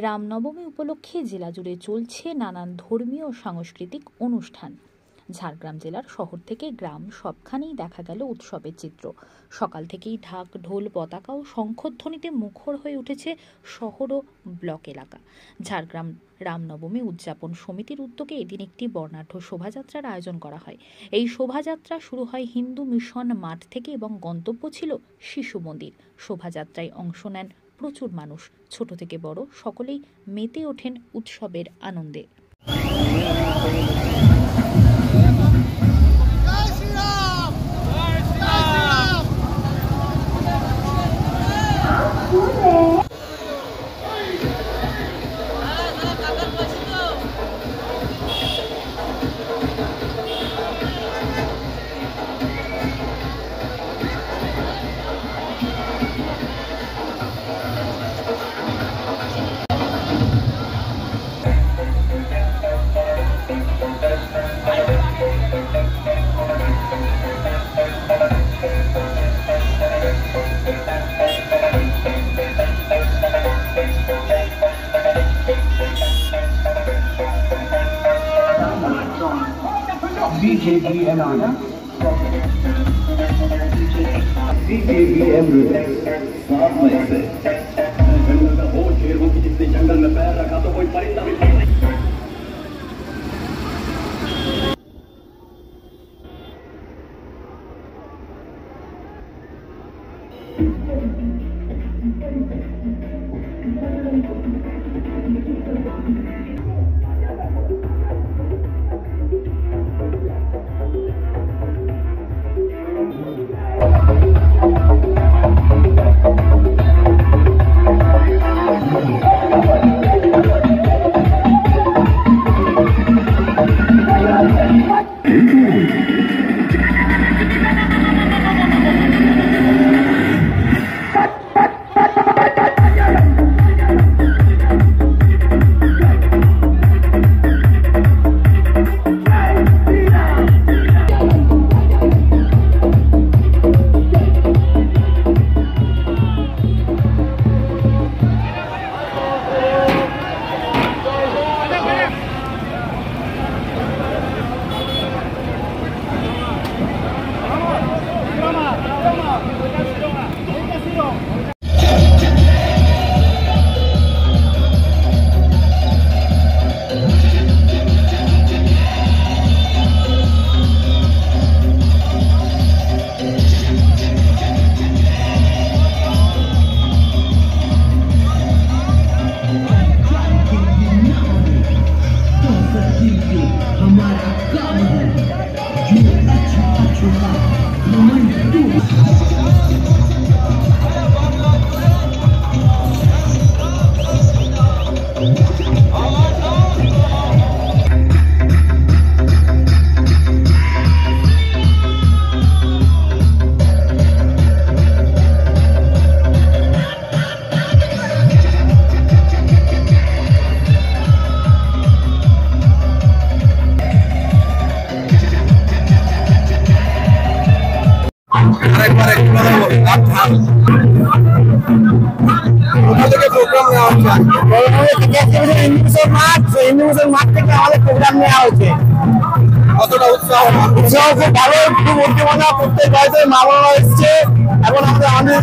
রামনবমী উপলক্ষে জেলা জুড়ে চলছে নানান ধর্মীয় ও সাংস্কৃতিক অনুষ্ঠান। ঝাড়গ্রাম জেলার শহর থেকে গ্রাম সবখানেই দেখা গেল উৎসবের চিত্র। সকাল থেকেই ঢাক, ঢোল, পতাকা ও শঙ্খধ্বনিতে মুখর হয়ে উঠেছে শহর ও ব্লক এলাকা। ঝাড়গ্রাম রামনবমী উদযাপন সমিতির উদ্যোগে এদিন একটি বর্ণাঢ্য শোভাযাত্রার আয়োজন করা হয়। এই শোভাযাত্রা শুরু হয় হিন্দু মিশন মাঠ থেকে এবং গন্তব্য ছিল শিশু মন্দির। শোভাযাত্রায় অংশ নেন প্রচুর মানুষ, ছোট থেকে বড় সকলেই মেতে ওঠেন উৎসবের আনন্দে। जंगल में पैर रखा तो कोई परिंदा भी नहीं।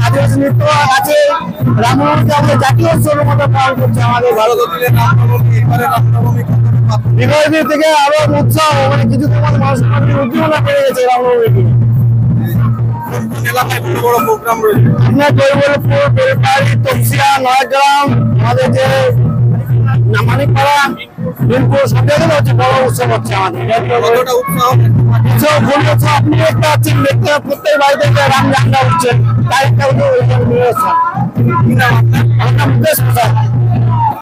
আদিবাসী নৃত্য আছে, রামনবমীকে আমরা জাতীয় উৎসবের মতো পালন করছে। আমাদের বিগত থেকে আরো উৎসাহ, মানে কিছু তোমার মানুষের উদ্দীপনা বেড়ে গেছে রামনবমীকে। আপনার কৈবল্যপুর, বেলপাহাড়ি, তপসিয়া, নয়াগ্রাম, আমাদের যে মানিকপাড়া, বিনপুর সব জায়গায় হচ্ছে বড় উৎসব হচ্ছে আমাদের। আপনি দেখতে পাচ্ছেন, প্রত্যেক বাড়িতে রাম ঝান্ডা উঠছে, তাই একটা